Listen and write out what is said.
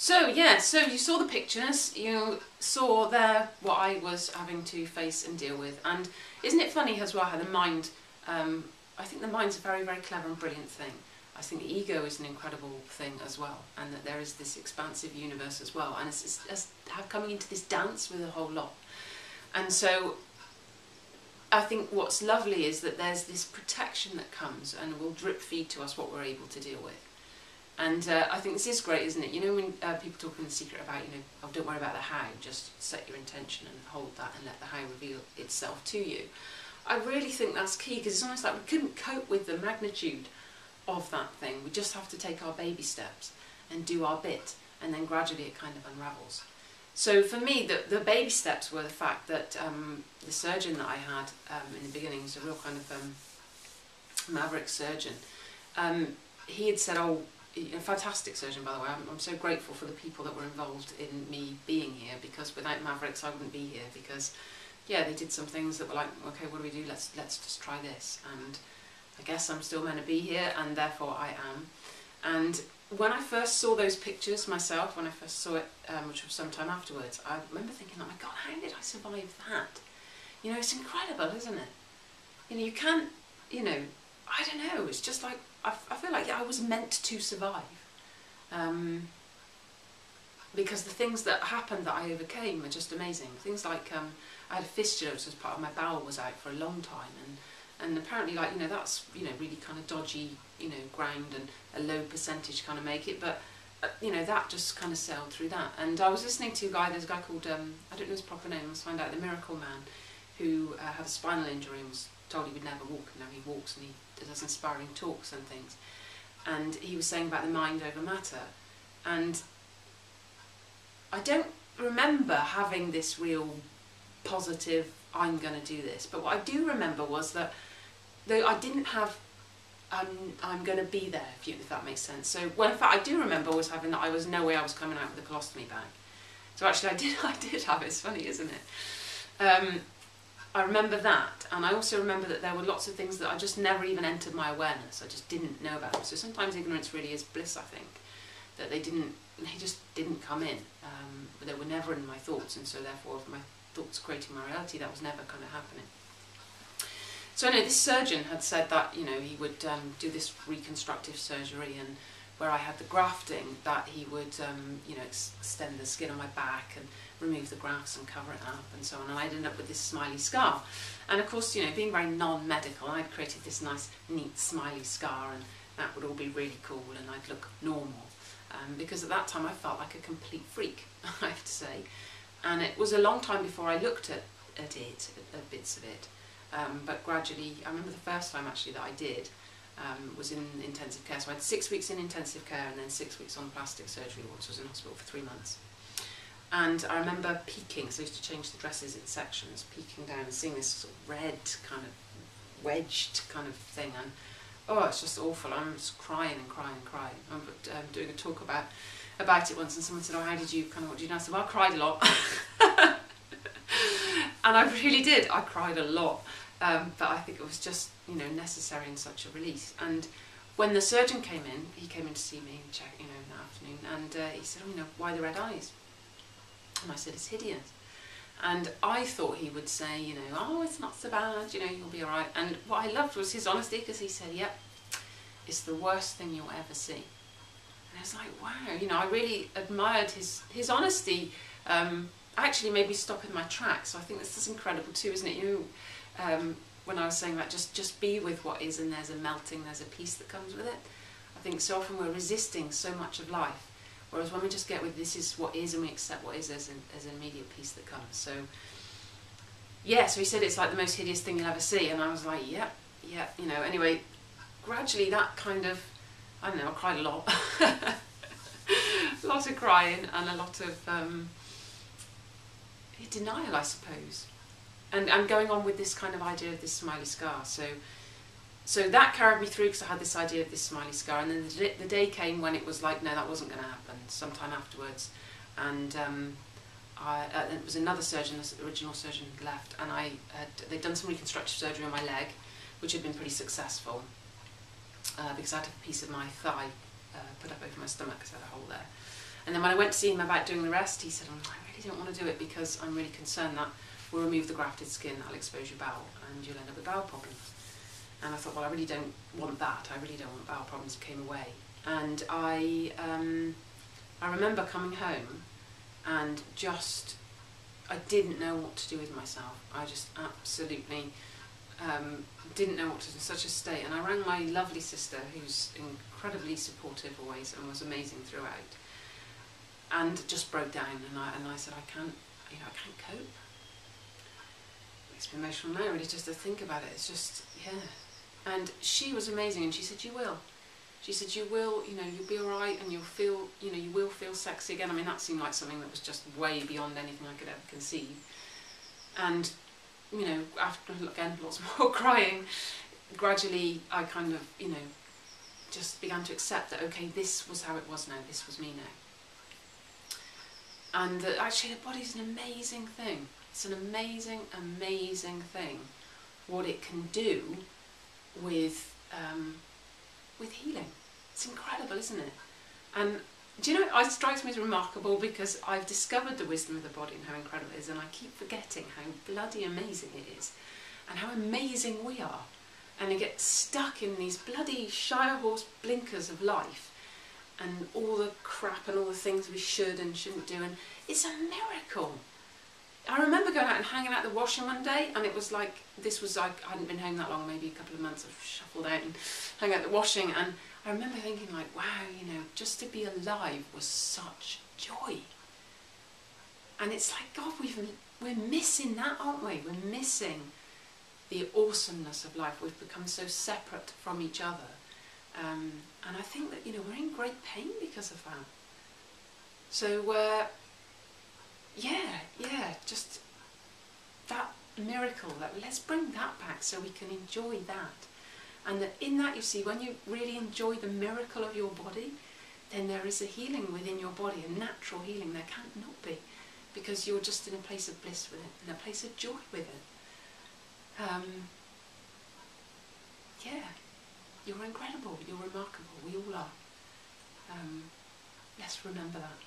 So yeah, so you saw the pictures, you saw there what I was having to face and deal with, and isn't it funny as well how the mind, I think the mind's a very, very clever and brilliant thing. I think the ego is an incredible thing as well, and that there is this expansive universe as well, and it's coming into this dance with a whole lot. And so I think what's lovely is that there's this protection that comes and will drip feed to us what we're able to deal with. And I think this is great, isn't it? You know, when people talk in The Secret about, you know, oh, don't worry about the how, just set your intention and hold that and let the how reveal itself to you. I really think that's key, because it's almost like we couldn't cope with the magnitude of that thing. We just have to take our baby steps and do our bit, and then gradually it kind of unravels. So for me, the baby steps were the fact that the surgeon that I had in the beginning was a real kind of maverick surgeon. He had said, oh, a fantastic surgeon, by the way. I'm so grateful for the people that were involved in me being here, because without Mavericks I wouldn't be here, because yeah, they did some things that were like, okay, what do we do? Let's just try this, and I guess I'm still meant to be here, and therefore I am. And when I first saw those pictures myself, when I first saw it, which was some time afterwards, I remember thinking, oh my God, how did I survive that? You know, it's incredible, isn't it? You know, you can't, you know, I don't know, it's just like, I feel like I was meant to survive. Because the things that happened that I overcame are just amazing. Things like, I had a fistula, which was part of my bowel was out for a long time, and apparently, like, you know, that's, you know, really kind of dodgy, you know, ground, and a low percentage kind of make it, but you know, that just kind of sailed through that. And I was listening to there's a guy called, I don't know his proper name, let's find out, the Miracle Man, who had a spinal injury and was told he would never walk, and now he walks and he does inspiring talks and things. And he was saying about the mind over matter, and I don't remember having this real positive, I'm going to do this, but what I do remember was that though I didn't have I'm going to be there, if that makes sense. So, well, in fact, I do remember always having that no way I was coming out with a colostomy bag. So actually I did have it. It's funny, isn't it? I remember that, and I also remember that there were lots of things that I just never even entered my awareness. I just didn't know about them. So sometimes ignorance really is bliss, I think. That they just didn't come in. They were never in my thoughts, and so therefore my thoughts creating my reality, that was never kind of happening. So anyway, this surgeon had said that, you know, he would do this reconstructive surgery, and where I had the grafting, that he would, you know, extend the skin on my back and remove the grafts and cover it up and so on. And I'd end up with this smiley scar. And of course, you know, being very non-medical, I'd created this nice, neat, smiley scar, and that would all be really cool, and I'd look normal. Because at that time I felt like a complete freak, I have to say. And it was a long time before I looked at bits of it. But gradually, I remember the first time actually that I did was in intensive care. So I had 6 weeks in intensive care and then 6 weeks on plastic surgery, which was in hospital for 3 months. And I remember peeking, so I used to change the dresses in sections, peeking down and seeing this sort of red kind of wedged kind of thing, and oh, it's just awful. I'm just crying and crying and crying. I remember doing a talk about it once, and someone said, oh, how did you, kind of, what did you do? And I said, well, I cried a lot. And I really did, I cried a lot. But I think it was just, you know, necessary in such a release. And when the surgeon came in, he came in to see me, you know, in the afternoon, and he said, oh, you know, why the red eyes? And I said, it's hideous. And I thought he would say, you know, oh, it's not so bad, you know, you'll be all right. And what I loved was his honesty, because he said, yep, it's the worst thing you'll ever see. And I was like, wow, you know, I really admired his honesty. Actually made me stop in my tracks. So I think this is incredible too, isn't it? You know, when I was saying that, just be with what is, and there's a melting, there's a peace that comes with it. I think so often we're resisting so much of life. Whereas when we just get with this is what is, and we accept what is, there's an immediate peace that comes. So, yeah, so he said it's like the most hideous thing you'll ever see, and I was like, yep, you know, anyway, gradually that kind of, I don't know, I cried a lot. A lot of crying and a lot of denial, I suppose. And I'm going on with this kind of idea of this smiley scar. So that carried me through, because I had this idea of this smiley scar, and then the day came when it was like, no, that wasn't going to happen, sometime afterwards. And it was another surgeon, the original surgeon had left, and they'd done some reconstructive surgery on my leg, which had been pretty successful, because I had a piece of my thigh put up over my stomach, because I had a hole there. And then when I went to see him about doing the rest, he said, I really don't want to do it because I'm really concerned that we'll remove the grafted skin, that'll expose your bowel, and you'll end up with bowel problems. And I thought, well, I really don't want that. I really don't want bowel problems. It came away. And I remember coming home and just, I didn't know what to do with myself. I just absolutely didn't know what to do, in such a state. And I rang my lovely sister, who's incredibly supportive always and was amazing throughout, and just broke down. And I said, I can't cope. It makes me emotional now, really, just to think about it. It's just, yeah. And she was amazing, and she said, you will. She said, you will, you'll be all right, and you'll feel, you will feel sexy again. I mean, that seemed like something that was just way beyond anything I could ever conceive. And, after, again, lots more crying, gradually I kind of, just began to accept that, okay, this was how it was now, this was me now. And that actually the body's an amazing thing. It's an amazing, amazing thing, what it can do with healing. It's incredible, isn't it? And do you know, it strikes me as remarkable because I've discovered the wisdom of the body and how incredible it is, and I keep forgetting how bloody amazing it is and how amazing we are. And I get stuck in these bloody Shire horse blinkers of life and all the crap and all the things we should and shouldn't do, and it's a miracle. I remember going out and hanging out the washing one day, and it was like, I hadn't been home that long, maybe a couple of months. I've shuffled out and hung out the washing, and I remember thinking like, wow, just to be alive was such joy. And it's like, God, we're missing that, aren't we? We're missing the awesomeness of life. We've become so separate from each other. And I think that, we're in great pain because of that. So, just that miracle, that let's bring that back so we can enjoy that. And that in that, you see, when you really enjoy the miracle of your body, then there is a healing within your body, a natural healing. There can't not be, because you're just in a place of bliss with it, in a place of joy with it. You're incredible, you're remarkable, we all are. Let's remember that.